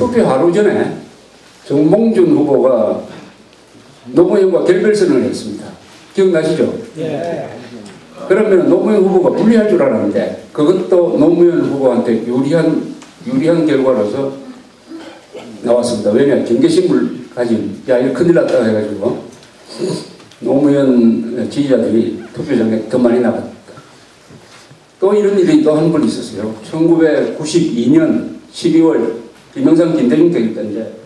투표 하루 전에 정몽준 후보가 노무현과 결별선언을 했습니다. 기억나시죠? 네. 그러면 노무현 후보가 불리할 줄 알았는데 그것도 노무현 후보한테 유리한 결과로서 나왔습니다. 왜냐? 경계심을 가진, 야, 이거 큰일 났다 해가지고 노무현 지지자들이 투표장에 더 많이 나갔다. 또 이런 일이 또 한 번 있었어요. 1992년 12월 김영삼 김대중 대결 때인데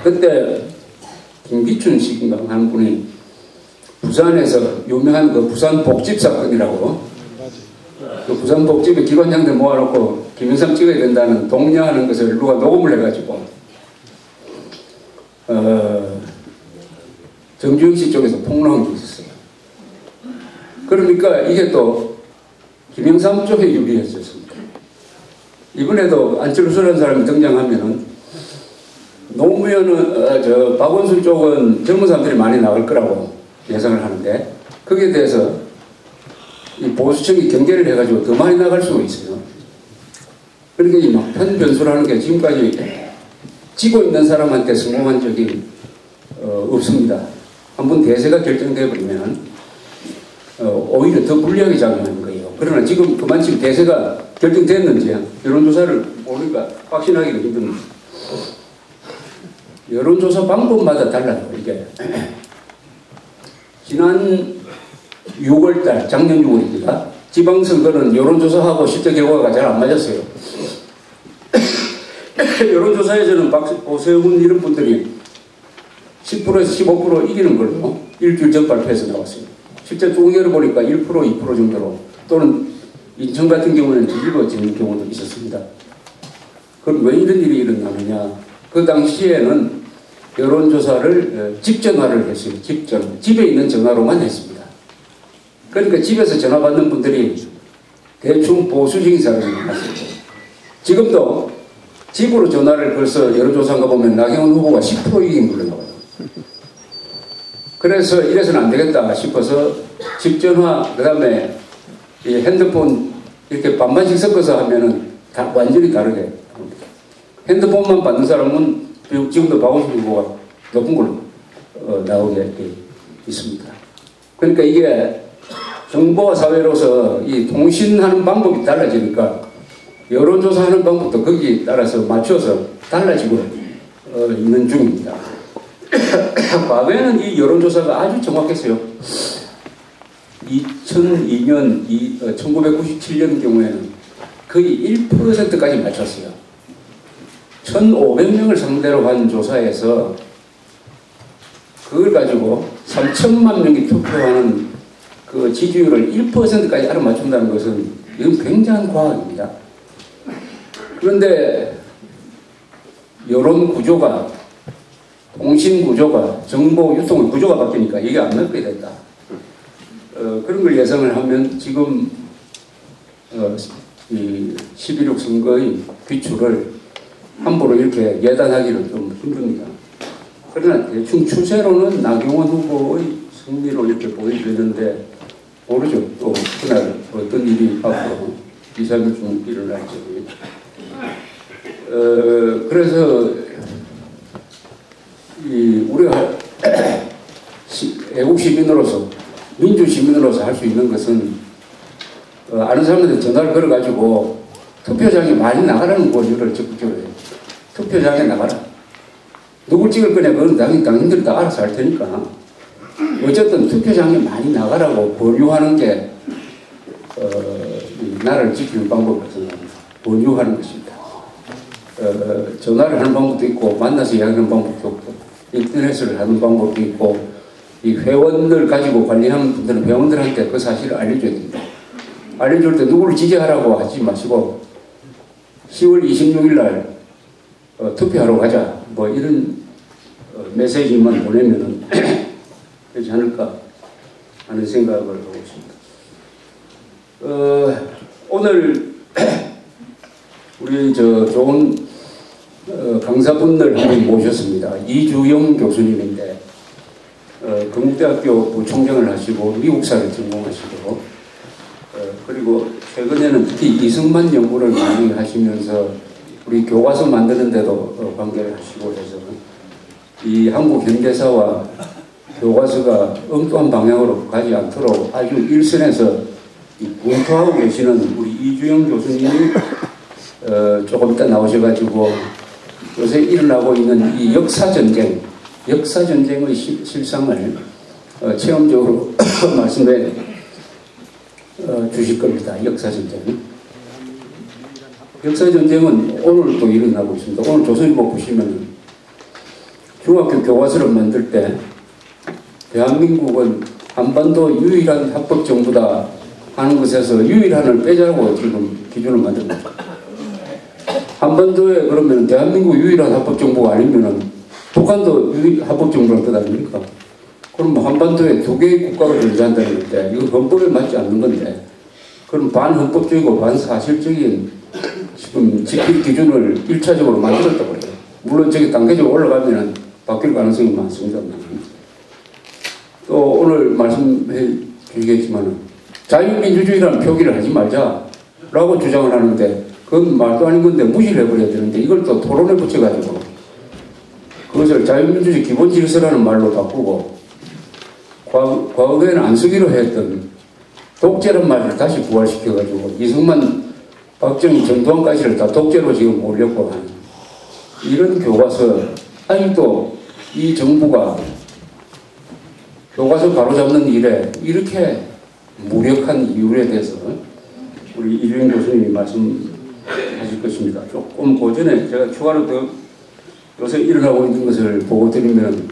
그때 김기춘 씨인가 하는 분이 부산에서 유명한 그 부산 복집 사건이라고 그 부산 복집에 기관장들 모아놓고 김영삼 찍어야 된다는 독려하는 것을 누가 녹음을 해가지고 정주영 씨 쪽에서 폭로한 게 있었어요. 그러니까 이게 또 김영삼 쪽에 유리했었습니다. 이번에도 안철수라는 사람이 등장하면은 노무현은 박원순 쪽은 젊은 사람들이 많이 나올 거라고 예상을 하는데 거기에 대해서 이 보수층이 경계를 해가지고 더 많이 나갈 수가 있어요. 그러니까 이 막판 변수라는 게 지금까지 지고 있는 사람한테 성공한 적이 없습니다. 한번 대세가 결정되어 버리면 오히려 더 불리하게 작용하는 거예요. 그러나 지금 그만큼 대세가 결정됐는지 여론조사를 모르니까 확신하기는 힘듭니다. 여론조사 방법마다 달라요. 이게 지난 6월달, 작년 6월입니다. 지방선거는 여론조사하고 실제 결과가 잘 안 맞았어요. 여론조사에서는 오세훈 이런 분들이 10%에서 15% 이기는 걸로 일주일 전 발표해서 나왔어요. 실제 통계를 보니까 1%, 2% 정도로 또는 인천 같은 경우는 뒤집어지는 경우도 있었습니다. 그럼 왜 이런 일이 일어나느냐? 그 당시에는 여론조사를 집전화를 했어요. 집에 있는 전화로만 했습니다. 그러니까 집에서 전화 받는 분들이 대충 보수적인 사람이 많았어요. 지금도 집으로 전화를 걸어서 여론조사한 거 보면 나경원 후보가 10% 이긴 걸로 나와요. 그래서 이래서는 안 되겠다 싶어서 집전화, 그 다음에 이 핸드폰 이렇게 반반씩 섞어서 하면은 다 완전히 다르게 합니다. 핸드폰만 받는 사람은 지금도 박원순 후보가 높은 걸로 나오게 있습니다. 그러니까 이게 정보화 사회로서 이 통신하는 방법이 달라지니까 여론조사하는 방법도 거기에 따라서 맞춰서 달라지고 있는 중입니다. 과거에는 이 여론조사가 아주 정확했어요. 2002년, 1997년 경우에는 거의 1%까지 맞췄어요. 1,500명을 상대로 한 조사에서 그걸 가지고 3천만 명이 투표하는 그 지지율을 1%까지 알아맞춘다는 것은 이건 굉장한 과학입니다. 그런데 여론 구조가, 통신 구조가, 정보 유통의 구조가 바뀌니까 이게 안 맞게 됐다. 그런 걸 예상을 하면 지금 이 11.6 선거의 귀추를 함부로 이렇게 예단하기는 좀 힘듭니다. 그러나 대충 추세로는 나경원 후보의 승리로 이렇게 보여지는데 모르죠. 또 그날 어떤 일이 앞으로 2, 3일 중 일어날지. 그래서 우리가 애국 시민으로서, 민주 시민으로서 할 수 있는 것은 아는 사람한테 전화를 걸어가지고 투표장에 많이 나가라는 권유를 적극적으로 해요. 투표장에 나가라. 누굴 찍을 거냐, 그건 당신들이 다 알아서 할 테니까. 어쨌든 투표장에 많이 나가라고 권유하는 게 나라를 지키는 방법으로 생각합니다. 권유하는 것입니다. 전화를 하는 방법도 있고, 만나서 이야기하는 방법도 있고, 인터넷을 하는 방법도 있고, 이 회원들 가지고 관리하는 분들은 회원들한테 그 사실을 알려줘야 됩니다. 알려줄 때 누구를 지지하라고 하지 마시고 10월 26일 날 투표하러 가자, 뭐 이런 메시지만 보내면은 되지 않을까 하는 생각을 하고 있습니다. 오늘 우리 좋은 강사분들 한 분 모셨습니다. 이주영 교수님인데 건국대학교 부총장을 하시고 미국사를 전공하시고 그리고 최근에는 특히 이승만 연구를 많이 하시면서 우리 교과서 만드는데도 관계를 하시고 해서 이 한국 현대사와 교과서가 엉뚱한 방향으로 가지 않도록 아주 일선에서 검토하고 계시는 우리 이주영 교수님이 조금 이따 나오셔가지고 요새 일어나고 있는 이 역사전쟁의 실상을 체험적으로 말씀해 주실 겁니다. 역사전쟁은 오늘도 일어나고 있습니다. 오늘 조선일보 보시면 중학교 교과서를 만들 때 대한민국은 한반도 유일한 합법정부다 하는 것에서 유일한을 빼자고 지금 기준을 만듭니다. 한반도에 그러면 대한민국 유일한 합법정부가 아니면 북한도 합법정부라는 뜻 아닙니까? 그럼 뭐 한반도에 두 개의 국가가 존재한다는 건데 이거 헌법에 맞지 않는 건데 그럼 반헌법적이고 반사실적인 지금 집필 기준을 1차적으로 만들었다고 그래요. 물론 저기 단계적으로 올라가면 바뀔 가능성이 많습니다. 또 오늘 말씀해 주시겠지만 자유민주주의라는 표기를 하지 말자라고 주장을 하는데 그건 말도 아닌 건데 무시를 해버려야 되는데 이걸 또 토론에 붙여가지고 그것을 자유민주주의 기본질서라는 말로 바꾸고 과거에는 안 쓰기로 했던 독재란 말을 다시 부활시켜가지고 이승만, 박정희, 전두환까지를 다 독재로 지금 올렸고 하는 이런 교과서 아직도 이 정부가 교과서 바로잡는 일에 이렇게 무력한 이유에 대해서 우리 이주영 교수님이 말씀하실 것입니다. 조금 그 전에 제가 추가로 더 요새 일어나고 있는 것을 보고 드리면